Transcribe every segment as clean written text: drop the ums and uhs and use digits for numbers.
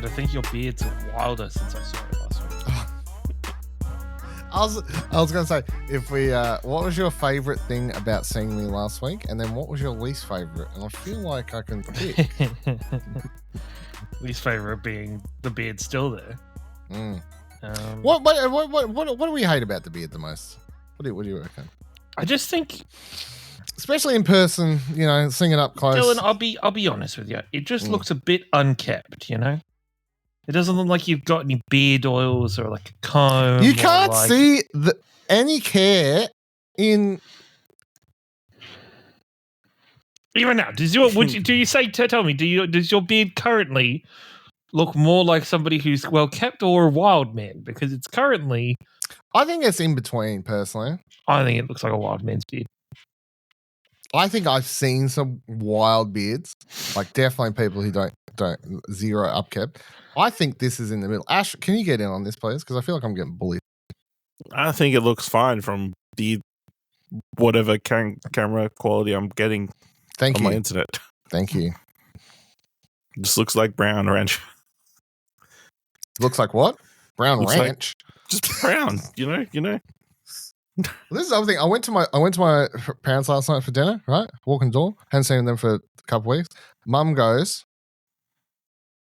but I think your beard's wilder since I saw it last week. I was going to say, if we, what was your favorite thing about seeing me last week? And then what was your least favorite? And I feel like I can pick. Least favorite being the beard still there. What do we hate about the beard the most? What do you reckon? I just think, especially in person, seeing it up close. Dylan, I'll be honest with you. It just looks a bit unkept, It doesn't look like you've got any beard oils or like a comb. You can't see any care in. Even now, does your beard currently look more like somebody who's well kept or a wild man? Because it's currently, I think it's in between. Personally, I think it looks like a wild man's beard. I think I've seen some wild beards, like definitely people who don't zero upkept. I think this is in the middle. Ash, can you get in on this, please? Because I feel like I'm getting bullied. I think it looks fine from the whatever camera quality I'm getting on my internet. Thank you. It just looks like brown ranch. Looks like what? Brown looks ranch. Like just brown, Well, this is the other thing. I went to my parents last night for dinner. Right, walking the door. Hadn't seen them for a couple of weeks. Mum goes,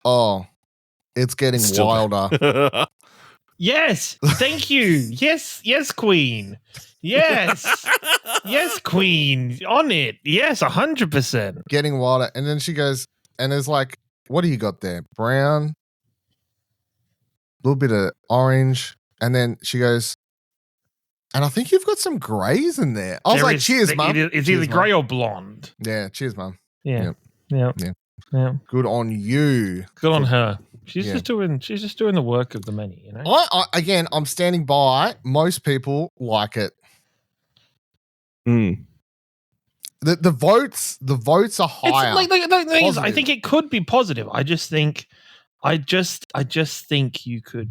"Oh, it's getting wilder." Yes, thank you. Yes, Queen. Yes, yes, Queen. On it. Yes, 100%. Getting wilder, and then she goes, and there's like, "What do you got there? Brown, a little bit of orange," and then she goes, "And I think you've got some greys in there." I was like, "Cheers, Mum." It's either grey or blonde. Yeah, cheers, Mum. Yeah. Good on you. Good on her. She's just doing the work of the many, I'm standing by. Most people like it. The votes are higher. The thing is, I think it could be positive. I just think you could,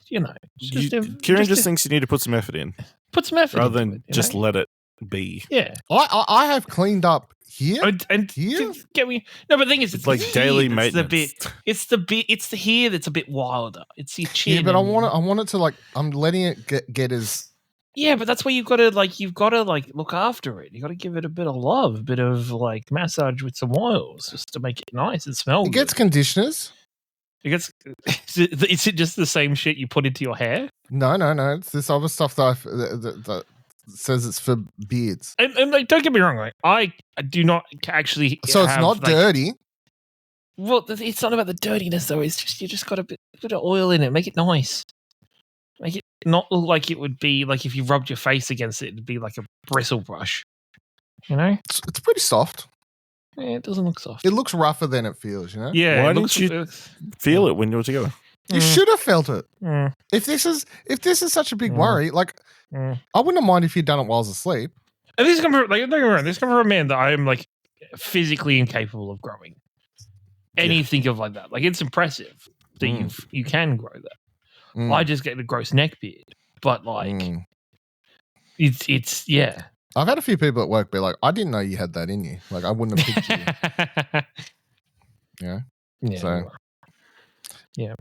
Ciaran just thinks you need to put some effort in. Put some effort rather than just let it be. Yeah, I have cleaned up here and here. Get me? No, but the thing is, it's like daily maintenance. It's the hair that's a bit wilder. It's your chin. Yeah, but I want it to like. I'm letting it get as. Yeah, but that's where you've got to look after it. You got to give it a bit of love, a bit of like massage with some oils, just to make it nice and smell good. It gets conditioners. Is it just the same shit you put into your hair? No. It's this other stuff that says it's for beards. And like, don't get me wrong, I do not actually. So it's not dirty. Well, it's not about the dirtiness though. It's just you just got a bit of oil in it. Make it nice. Make it not look like it would be like if you rubbed your face against it. It'd be like a bristle brush. It's pretty soft. Yeah, it doesn't look soft. It looks rougher than it feels. Yeah. Why didn't you feel it when you were together? You should have felt it. If this is such a big worry, like I wouldn't have minded if you'd done it while I was asleep. And this comes from a man that I am like physically incapable of growing anything of like that. Like it's impressive that you can grow that. I just get the gross neck beard, but like it's yeah. I've had a few people at work be like, "I didn't know you had that in you. Like I wouldn't have picked you." Yeah. So. Yeah.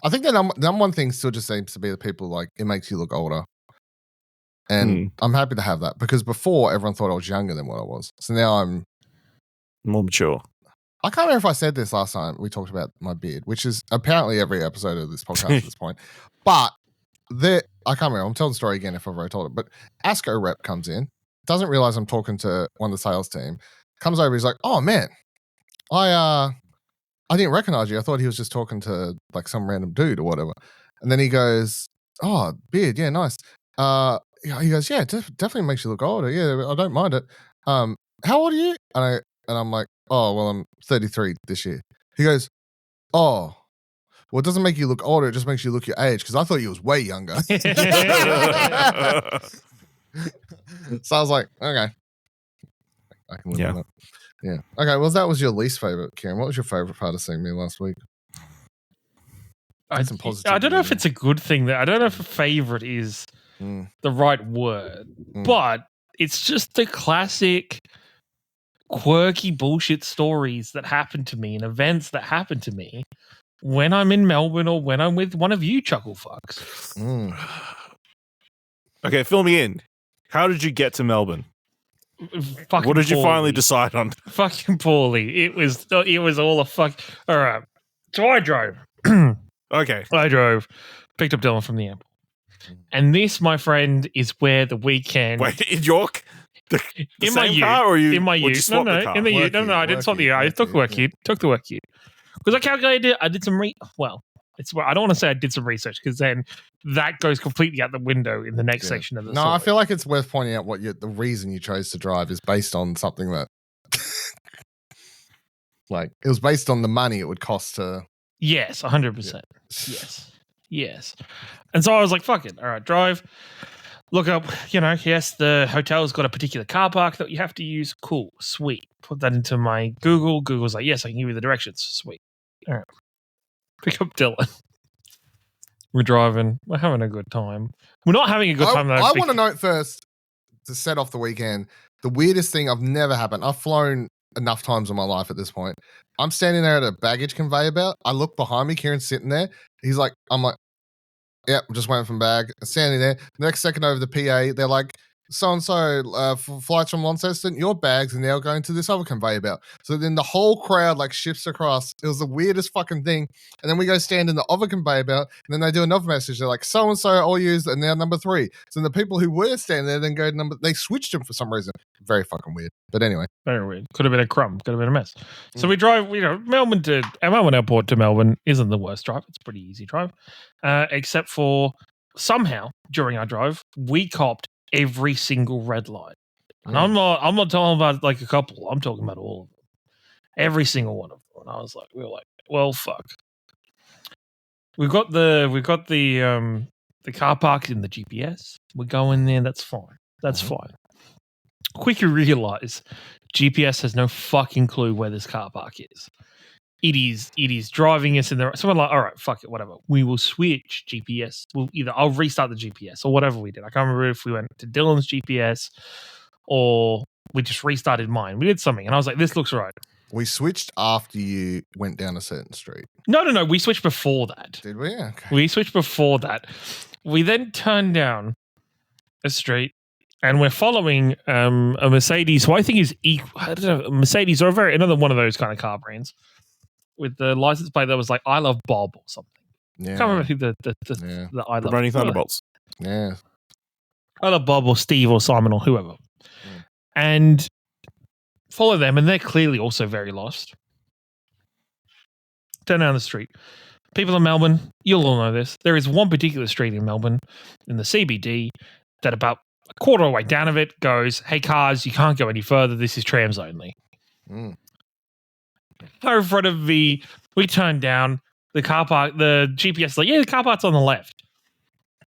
I think the number one thing still just seems to be the people like it makes you look older. And I'm happy to have that because before everyone thought I was younger than what I was. So now I'm more mature. I can't remember if I said this last time we talked about my beard, which is apparently every episode of this podcast at this point. But I can't remember. I'm telling the story again if I've already told it. But Asco rep comes in, doesn't realize I'm talking to one of the sales team, comes over, he's like, "Oh man, I didn't recognize you. I thought he was just talking to like some random dude or whatever." And then he goes, "Oh, beard, yeah, nice." He goes, "Yeah, definitely makes you look older. Yeah, I don't mind it. How old are you?" And I'm like, "Oh, well, I'm 33 this year." He goes, "Oh, well, it doesn't make you look older. It just makes you look your age because I thought you was way younger." So I was like, "Okay, I can live with that." Yeah. Okay. Well, that was your least favorite, Ciaran. What was your favorite part of seeing me last week? I don't know if it's a good thing. I don't know if a favorite is the right word, but it's just the classic quirky bullshit stories that happen to me and events that happen to me when I'm in Melbourne or when I'm with one of you chuckle fucks. Okay, fill me in. How did you get to Melbourne? Fucking what did you poorly. finally decide on? Fucking poorly. It was all a fuck. All right. So I drove. Okay. I drove, picked up Dylan from the airport. And this, my friend, is where the weekend. Wait, in York? The in same my ute. car, or you? In my or ute. you swap No, the car? in the Work ute. No, I didn't swap the ute. I took the work ute. Took the work ute. Because I calculated, I did some I don't want to say I did some research because then that goes completely out the window in the next section of the story. I feel like it's worth pointing out the reason you chose to drive is based on something that, like, it was based on the money it would cost to. Yes, 100%. Yes. And so I was like, fuck it. All right, drive. Look up, yes, the hotel's got a particular car park that you have to use. Cool, sweet. Put that into my Google. Google's like, yes, I can give you the directions. Sweet. All right. Pick up Dylan. We're driving. We're having a good time. We're not having a good time, though. I want to note first, to set off the weekend, the weirdest thing I've never happened. I've flown enough times in my life at this point. I'm standing there at a baggage conveyor belt. I look behind me, Kieran's sitting there. I'm like, yep, I'm just waiting for my bag. I'm standing there. The next second over the PA, they're like, so-and-so, flights from Launceston, your bags are now going to this other conveyor belt. So then the whole crowd shifts across. It was the weirdest fucking thing. And then we go stand in the other conveyor belt, and then they do another message. They're like, so-and-so all used, and now number 3. So the people who were standing there then go to they switched them for some reason. Very fucking weird. But anyway. Very weird. Could have been a crumb. Could have been a mess. So we drive, Melbourne Airport to Melbourne isn't the worst drive. It's a pretty easy drive. Except for somehow during our drive, we copped every single red light. And I'm not talking about a couple. I'm talking about all of them. Every single one of them. And we were like, well, fuck. We've got the car park in the GPS. We're going there. That's fine. That's fine. Quickly realize GPS has no fucking clue where this car park is. It is driving us in the. So we're like, all right, fuck it, whatever. We will switch GPS. I'll restart the GPS or whatever we did. I can't remember if we went to Dylan's GPS or we just restarted mine. We did something, and I was like, this looks right. We switched after you went down a certain street. No. We switched before that. Did we? Okay. We switched before that. We then turned down a street. And we're following a Mercedes, who I think is I don't know, Mercedes or another one of those kind of car brands with the license plate that was like I love Bob or something. Yeah. I can't remember who the I love. Promoting Thunderbolts. Yeah. I love Bob or Steve or Simon or whoever. Yeah. And follow them, and they're clearly also very lost. Turn down the street. People in Melbourne, you'll all know this. There is one particular street in Melbourne, in the CBD, that about a quarter of the way down of it goes, hey, cars, you can't go any further. This is trams only. Mm. In front of me, we turn down the car park. The GPS is like, yeah, the car park's on the left.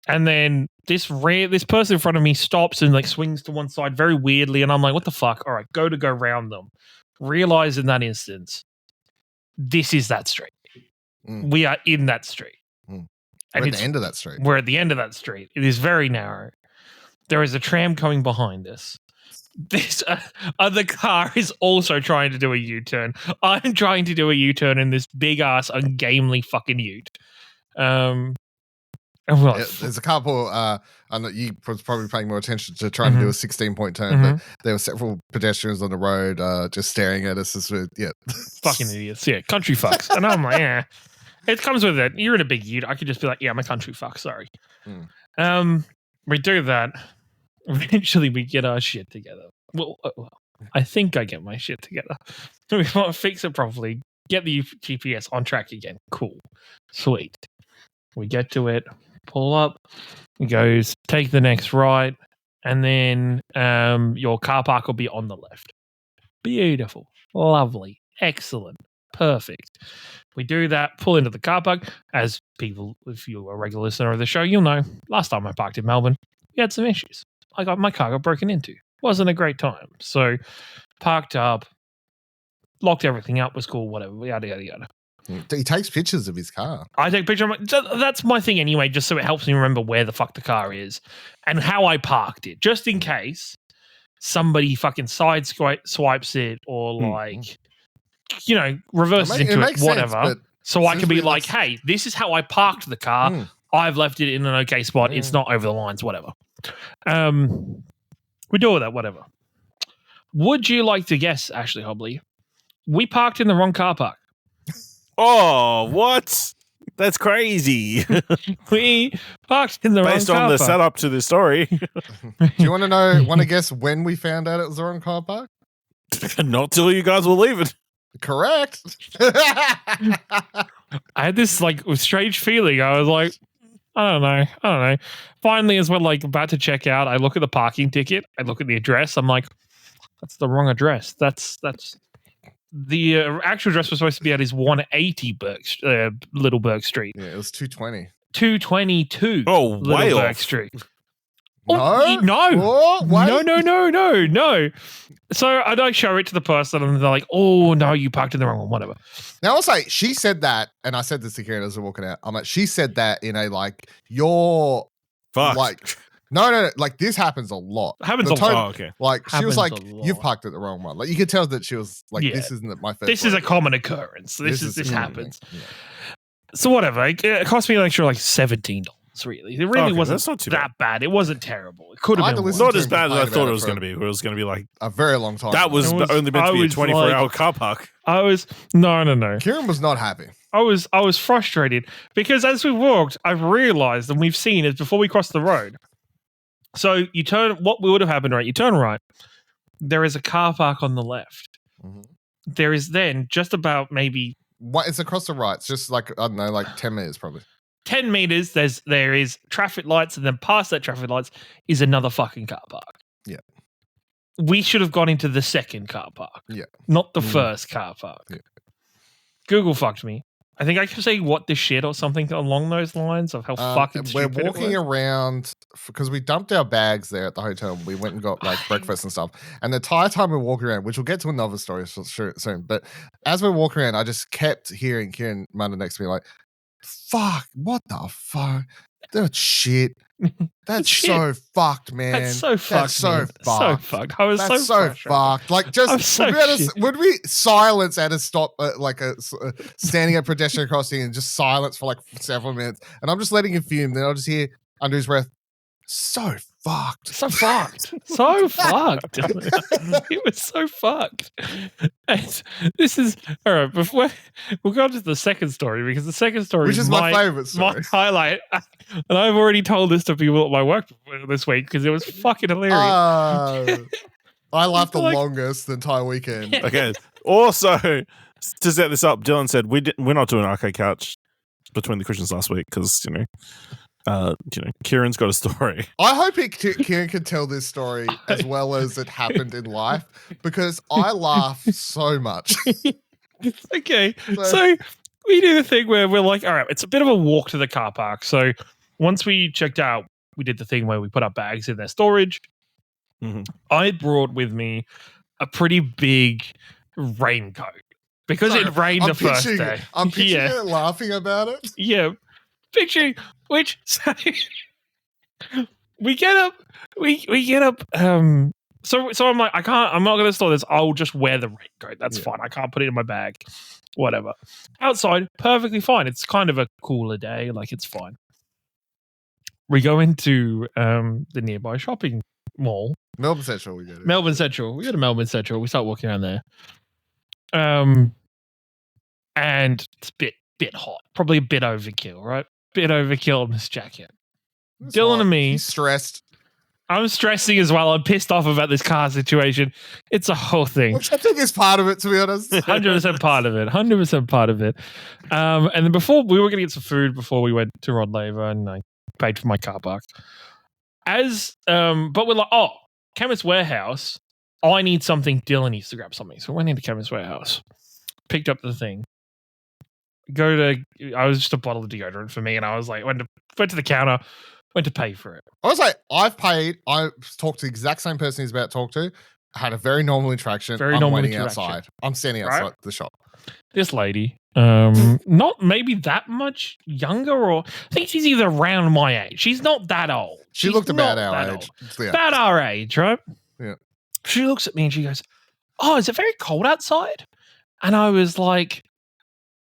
And then this person in front of me stops and swings to one side very weirdly. And I'm like, what the fuck? All right, go round them. Realize in that instance, this is that street. Mm. We are in that street. Mm. We're at the end of that street. We're at the end of that street. It is very narrow. There is a tram coming behind us. This other car is also trying to do a U-turn. I'm trying to do a U-turn in this big-ass, ungainly fucking ute. There's a couple, I know you was probably paying more attention to trying to do a 16-point turn, but there were several pedestrians on the road just staring at us. Fucking idiots. Yeah, country fucks. And I'm like, yeah. It comes with it. You're in a big ute. I could just be like, yeah, I'm a country fuck. Sorry. We do that. Eventually, we get our shit together. Well, I think I get my shit together. We want to fix it properly. Get the GPS on track again. Cool. Sweet. We get to it. Pull up. It goes, take the next right. And then your car park will be on the left. Beautiful. Lovely. Excellent. Perfect. We do that. Pull into the car park. As people, if you're a regular listener of the show, you'll know. Last time I parked in Melbourne, we had some issues. My car got broken into. Wasn't a great time. So parked up, locked everything up, was cool, whatever, yada, yada, yada. He takes pictures of his car. I take pictures of that's my thing anyway, just so it helps me remember where the fuck the car is and how I parked it, just in case somebody fucking swipes it or like, reverses into it, whatever. Sense, so I can be like, hey, this is how I parked the car. I've left it in an okay spot. It's not over the lines, whatever. We do all that, whatever. Would you like to guess, Ashley Hobley? We parked in the wrong car park. Oh, what? That's crazy. We parked in the wrong car park. Based on the setup to this story. Do you want to guess when we found out it was the wrong car park? Not till you guys were leaving. Correct. I had this strange feeling. I was like, I don't know. Finally, as we're about to check out, I look at the parking ticket. I look at the address. I'm like, that's the wrong address. That's the actual address was supposed to be at his 180 Little Burke Street. Yeah, it was 220. 222. Oh, way Little off. Burke Street. No. No. So I show it to the person, and they're like, "Oh no, you parked in the wrong one." Whatever. Now I'll say she said that, and I said this to Ciaran as we're walking out. I'm like, she said that in a you're fucked. No. This happens a lot. Happens a lot. Oh, okay. She was like, "You've parked at the wrong one." You could tell that she was like, "This isn't my first." This is a common occurrence. This happens. Yeah. So whatever. It cost me $17. Really, it really wasn't that's not too that bad. It wasn't terrible. It could have been worse. Not as bad as I thought it was going to be. It was going to be like a very long time. That was only meant to be a 24-hour car park. I was no. Ciaran was not happy. I was frustrated because as we walked, I've realized, and we've seen it before we crossed the road. So you turn. What would have happened, right? You turn right. There is a car park on the left. Mm-hmm. There is then just about maybe. What? It's across the right. It's just I don't know, 10 meters probably. 10 meters, there is traffic lights, and then past that traffic lights is another fucking car park. Yeah. We should have gone into the second car park. Yeah. Not the first car park. Yeah. Google fucked me. I think I could say what the shit or something along those lines of how fucking stupid we're walking around because we dumped our bags there at the hotel. We went and got breakfast and stuff. And the entire time we're walking around, which we'll get to another story soon, but as we're walking around, I just kept hearing Ciaran Munda next to me fuck, what the fuck? That's shit. That's shit. So fucked, man. That's so fucked. That's so man. fucked. So fucked. I was That's so fucked. Would we silence at a stop, standing at pedestrian crossing and just silence for several minutes? And I'm just letting him fume. Then I'll just hear under his breath, so fucked. So fucked. So fucked. It was so fucked. And this is all right. Before we'll go on to the second story because the second story, which is my favorite story, my highlight, and I've already told this to people at my work this week because it was fucking hilarious. I laughed the longest the entire weekend. Okay. Also, to set this up, Dylan said we're not doing Arcade Couch between the Christians last week because Ciaran's got a story. I hope Ciaran can tell this story as well as it happened in life because I laugh so much. Okay, so we do the thing where we're like, all right, it's a bit of a walk to the car park. So once we checked out, we did the thing where we put our bags in their storage. Mm-hmm. I brought with me a pretty big raincoat because it rained the first day. I'm picturing it laughing about it. Yeah. Picturing which we get up so I'm like, I'm not gonna store this, I'll just wear the raincoat. That's fine. I can't put it in my bag. Whatever. Outside, perfectly fine. It's kind of a cooler day, it's fine. We go into the nearby shopping mall. Melbourne Central, we go to. We go to Melbourne Central. We start walking around there. And it's a bit hot. Probably a bit overkill, right? Bit overkill in this jacket. Dylan and me. He's stressed. I'm stressing as well. I'm pissed off about this car situation. It's a whole thing. Which I think is part of it, to be honest. 100% part of it. 100% part of it. And then before, we were going to get some food before we went to Rod Laver and I paid for my car park. But we're like, Chemist Warehouse. I need something. Dylan needs to grab something. So I went into Chemist Warehouse. Picked up the thing. I was just a bottle of deodorant for me, and I was like, went to the counter, went to pay for it. I was like, I've paid. I talked to the exact same person he's about to talk to. I had a very normal interaction. I'm waiting outside. I'm standing outside the shop. This lady, not maybe that much younger, or I think she's either around my age. She's not that old. She looked about our age. Yeah. About our age, right? Yeah. She looks at me and she goes, "Oh, is it very cold outside?" And I was like,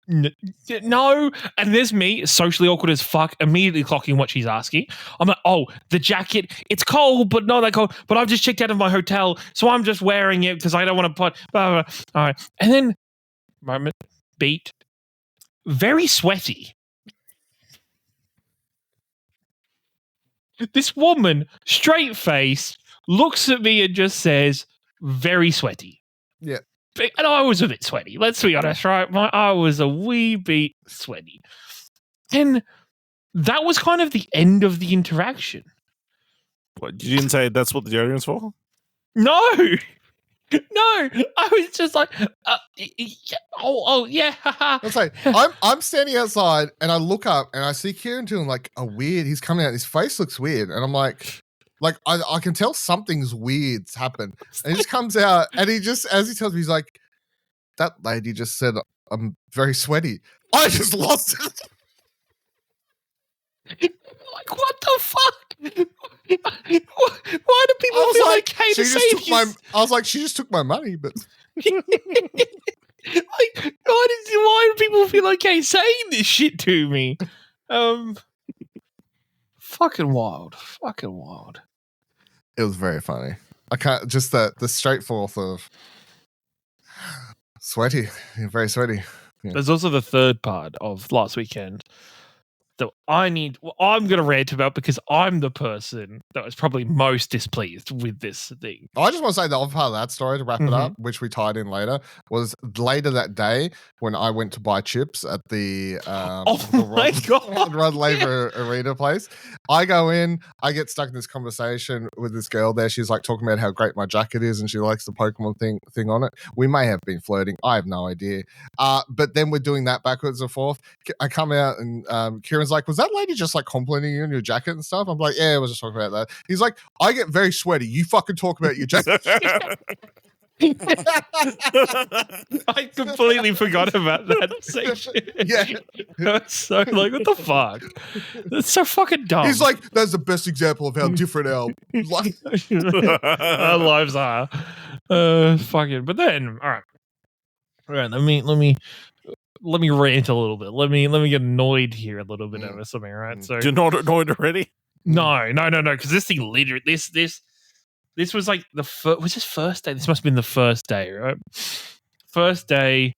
no. And there's me, socially awkward as fuck, immediately clocking what she's asking. I'm like, "Oh, the jacket, it's cold, but not that cold. But I've just checked out of my hotel, so I'm just wearing it because I don't want to put blah, blah, blah." All right. And then, moment, beat, very sweaty. This woman, straight face, looks at me and just says, "Very sweaty." Yeah. And I was a bit sweaty. Let's be honest, right? I was a wee bit sweaty. And that was kind of the end of the interaction. What, you didn't say that's what the deodorant's for? No. No. I was just like, yeah. It's like, I'm standing outside and I look up and I see Ciaran doing like a weird, he's coming out, his face looks weird. And I'm like I can tell something's weird's happened. And he just comes out and he just, as he tells me, he's like, "That lady just said I'm very sweaty." I just lost it. Like, what the fuck? Why do people feel like, okay to say this? I was like, she just took my money, but like, why do people feel okay saying this shit to me? Fucking wild. It was very funny. I can't, just the straight forth of sweaty, very sweaty. Yeah. There's also the third part of last weekend that I'm going to rant about because I'm the person that was probably most displeased with this thing. I just want to say the other part of that story to wrap it up, which we tied in later, was later that day when I went to buy chips at the Rod Laver Arena place. I go in, I get stuck in this conversation with this girl there. She's like talking about how great my jacket is and she likes the Pokemon thing on it. We may have been flirting. I have no idea. But then we're doing that backwards and forth. I come out and Ciaran's like, "Was that lady just like complimenting you on your jacket and stuff?" I'm like, "Yeah, I was just talking about that." He's like, "I get very sweaty. You fucking talk about your jacket." I completely forgot about that section. Yeah. So like, what the fuck? That's so fucking dumb. He's like, "That's the best example of how different our lives are." Fucking. But then, all right. Let me rant a little bit. Let me get annoyed here a little bit over something, right? So you're not annoyed already? No. Because this thing literally, this was like was this first day? This must have been the first day, right? First day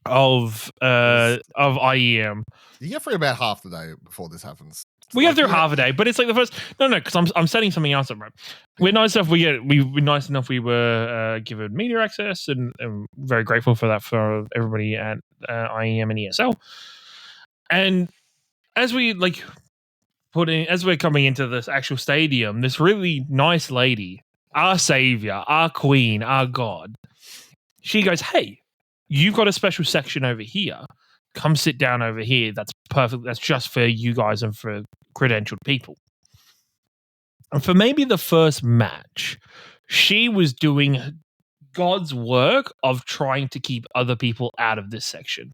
of IEM. You get through about half the day before this happens. We go through half a day, but it's like the first. No, because I'm setting something else up, right? We're nice enough. We were given media access, and very grateful for that for everybody at IEM and ESL. And as we as we're coming into this actual stadium, this really nice lady, our savior, our queen, our god, she goes, "Hey, you've got a special section over here. Come sit down over here. That's perfect. That's just for you guys and for credentialed people." And for maybe the first match, she was doing God's work of trying to keep other people out of this section,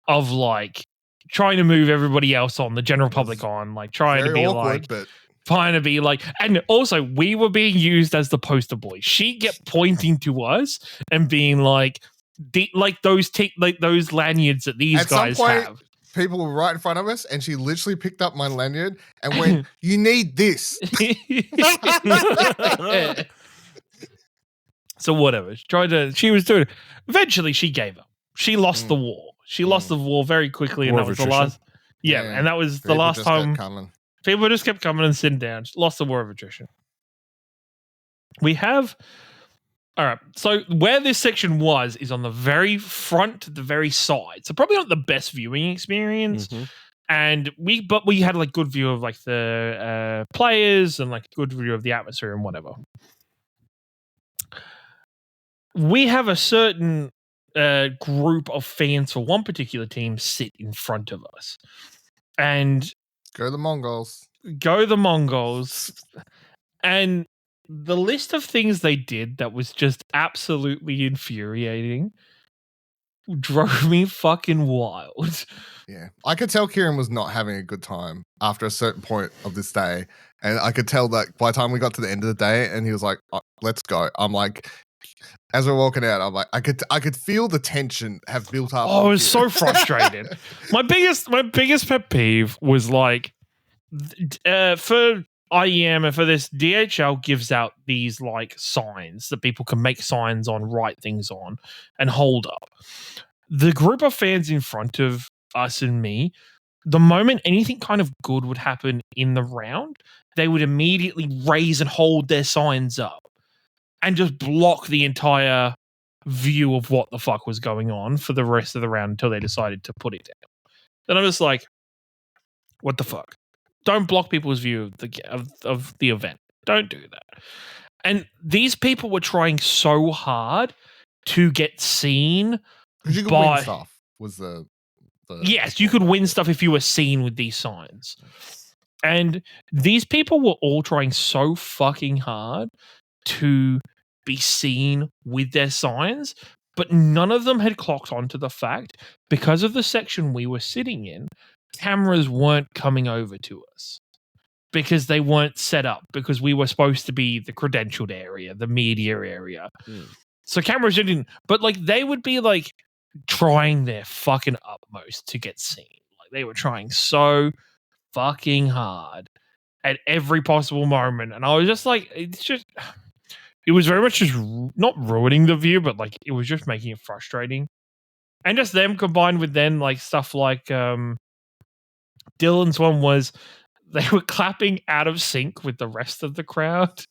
of like trying to move everybody else on, the general public on, like trying to be awkward, and also we were being used as the poster boys. She kept pointing to us and being like, those lanyards that these guys have. People were right in front of us, and she literally picked up my lanyard and went, "You need this." So whatever. She was doing it. Eventually, she gave up. She lost the war. She lost the war very quickly, and that was the last. Yeah, and that was the last time. People just kept coming and sitting down. Lost the war of attrition. We have. All right, so where this section was is on the very front to the very side. So probably not the best viewing experience. And we had like good view of like the players and like good view of the atmosphere and whatever. We have a certain group of fans for one particular team sit in front of us. And go the Mongols. And the list of things they did that was just absolutely infuriating drove me fucking wild. Yeah. I could tell Ciaran was not having a good time after a certain point of this day. And I could tell that by the time we got to the end of the day and he was like, let's go. I'm like, as we're walking out, I'm like, I could feel the tension have built up. Oh, I was so frustrated. My biggest pet peeve was like, for IEM and for this, DHL gives out these like signs that people can make signs on, write things on, and hold up. The group of fans in front of us and me, the moment anything kind of good would happen in the round, they would immediately raise and hold their signs up and just block the entire view of what the fuck was going on for the rest of the round until they decided to put it down. Then I'm just like, what the fuck? Don't block people's view of the event. Don't do that. And these people were trying so hard to get seen. Because you could win stuff. Was the yes, you could win stuff if you were seen with these signs. And these people were all trying so fucking hard to be seen with their signs, but none of them had clocked onto the fact, because of the section we were sitting in, cameras weren't coming over to us because they weren't set up, because we were supposed to be the credentialed area, the media area. So cameras didn't, but like they would be like trying their fucking utmost to get seen. Like they were trying so fucking hard at every possible moment. And I was just like, it was very much just not ruining the view, but like it was just making it frustrating. And just them combined with then like stuff like Dylan's one was they were clapping out of sync with the rest of the crowd.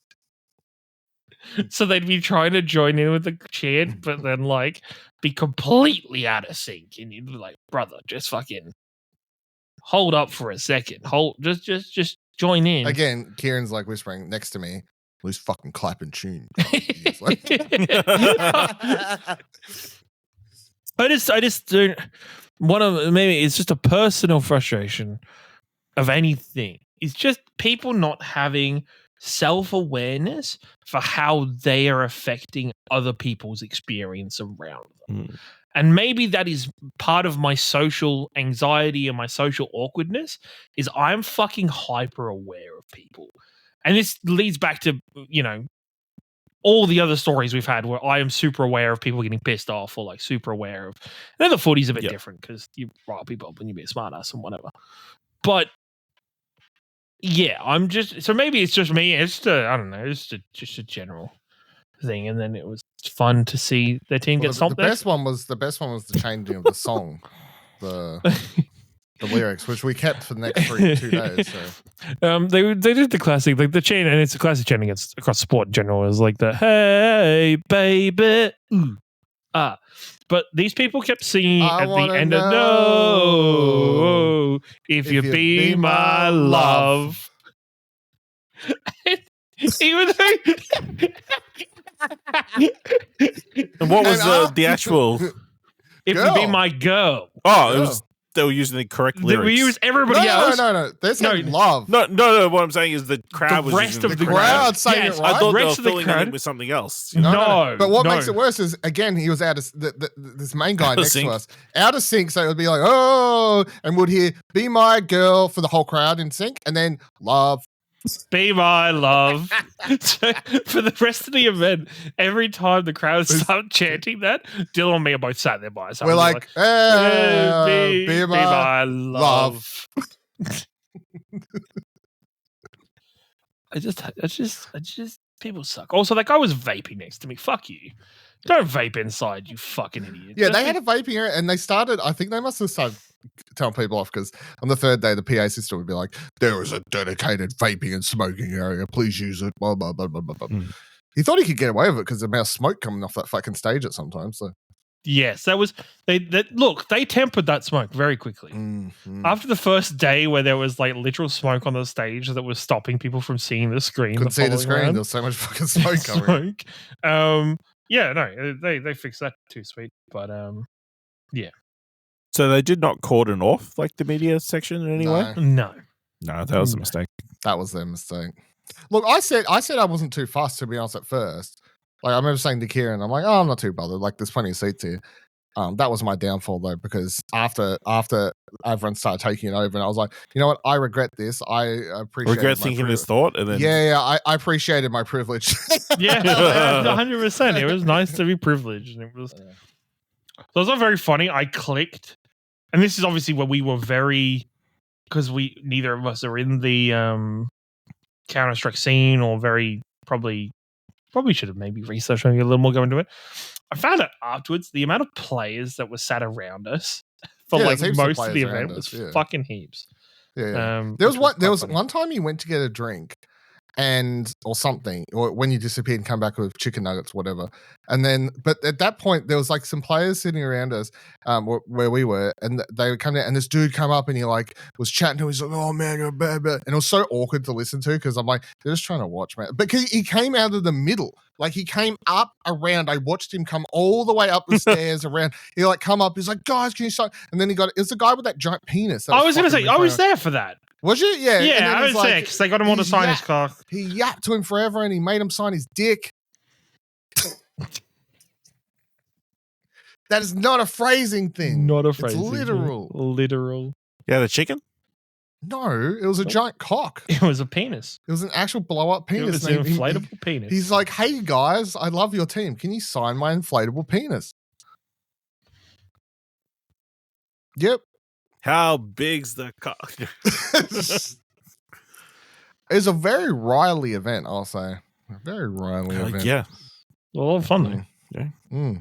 So they'd be trying to join in with the chant, but then like be completely out of sync. And you'd be like, brother, just fucking hold up for a second. Just join in. Again, Kieran's like whispering next to me, who's fucking clapping tune. I just don't. Maybe it's just a personal frustration of anything. It's just people not having self-awareness for how they are affecting other people's experience around them. And maybe that is part of my social anxiety and my social awkwardness, is I'm fucking hyper aware of people. And this leads back to, all the other stories we've had where I am super aware of people getting pissed off, or like super aware of, and then the footy's a bit different because you rile people up and you be a smart ass and whatever. But yeah, I'm just, so maybe it's just me. It's I don't know, it's just a general thing. And then it was fun to see their team get stomped. The best one was the changing of the song, the lyrics, which we kept for the next 2 days. So. They did the classic, like the chain, and it's a classic chain across sport in general. Is like the "Hey baby," but these people kept singing at the end of "No, if you be my love." Even though. And what was the actual? If you be my girl. Oh, it was. They were using the correct lyrics. We use everybody else. No. There's no love. No. What I'm saying is the crowd was using the crowd saying it right. I thought they were filling it in with something else. No. But what makes it worse is, again, he was out of this main guy next to us, out of sync. So it would be like, oh, and would hear "Be my girl" for the whole crowd in sync, and then "Love." Be my love. So for the rest of the event, every time the crowd started chanting that, Dylan and me are both sat there by us. We're like, hey, be my love. I just, people suck. Also, that guy was vaping next to me. Fuck you. Don't vape inside, you fucking idiot. Yeah, they had a vaping area, and they started, I think they must have started telling people off, because on the third day, the PA system would be like, there is a dedicated vaping and smoking area. Please use it. Blah, blah, blah, blah, blah. He thought he could get away with it because the amount of smoke coming off that fucking stage at some time. So. Yes, that was they tempered that smoke very quickly. After the first day where there was like literal smoke on the stage that was stopping people from seeing the screen. Couldn't see the screen. There was so much fucking smoke coming. Yeah, no, they fixed that too, sweet. But yeah. So they did not cordon off like the media section in any way? No, that was a mistake. That was their mistake. Look, I said I wasn't too fussed, to be honest, at first. Like, I remember saying to Ciaran, I'm like, oh, I'm not too bothered. Like, there's plenty of seats here. That was my downfall though, because after everyone started taking it over, and I was like, you know what? I regret this. I appreciate thinking this thought, and then I appreciated my privilege. Yeah, 100%. It was nice to be privileged, and it was. So it was not very funny. I clicked, and this is obviously where we were because neither of us are in the Counter-Strike scene, or probably should have maybe researched maybe a little more going into it. I found out afterwards the amount of players that were sat around us for most of the event was fucking heaps. Yeah. There was one time you went to get a drink or something, or when you disappeared and come back with chicken nuggets, whatever. And then, but at that point, there was like some players sitting around us where we were, and they would come down, and this dude come up and he like was chatting to him. He's like, "Oh man, you're bad." And it was so awkward to listen to, because I'm like, they're just trying to watch, man. But he came out of the middle. Like, he came up around. I watched him come all the way up the stairs around. He like come up. He's like, "Guys, can you start?" And then it was the guy with that giant penis. I was going to say, I was there for that. Was you? Yeah. Yeah, I was there because they got him all to sign his car. He yapped to him forever, and he made him sign his dick. That is not a phrasing thing. Not a phrasing. It's literal. Literal. Yeah, the chicken? No, it was a giant cock. It was a penis. It was an actual blow-up penis. It was an inflatable penis. He's like, "Hey guys, I love your team. Can you sign my inflatable penis?" Yep. How big's the cock? It's a very Riley event, I'll say. A very Riley event. Yeah. A lot of fun though. Yeah.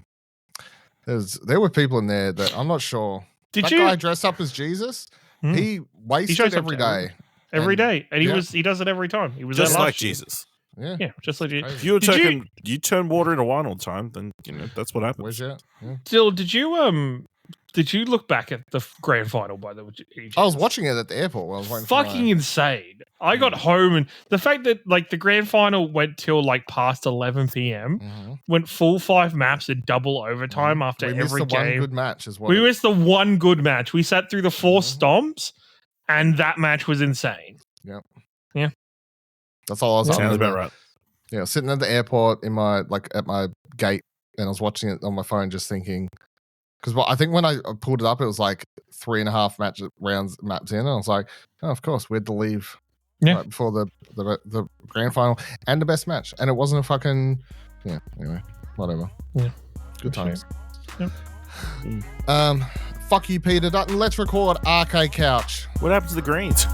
There were people in there that I'm not sure. Did that you guy dressed up as Jesus? He wasted every day. Every day. And he does it every time. He was just like Jesus. Yeah, just like Jesus. If you turn water into wine all the time, then that's what happens. Yeah. Still, did you look back at the grand final by the way? I was watching it at the airport while I was waiting. Fucking insane. I got home, and the fact that like the grand final went till like past 11 p.m. Went full 5 maps in double overtime after every game. One good match as well. We missed the one good match. We sat through the 4 stomps, and that match was insane. Yep. Yeah. That's all I was. Sounds about right. Yeah, sitting at the airport at my gate, and I was watching it on my phone, just thinking. Because I think when I pulled it up, it was like 3.5 maps in. And I was like, oh, of course, we had to leave right before the grand final and the best match. And it wasn't a fucking, anyway, whatever. Yeah. Good times. Yep. Fuck you, Peter Dutton. Let's record Arcade Couch. What happened to the greens?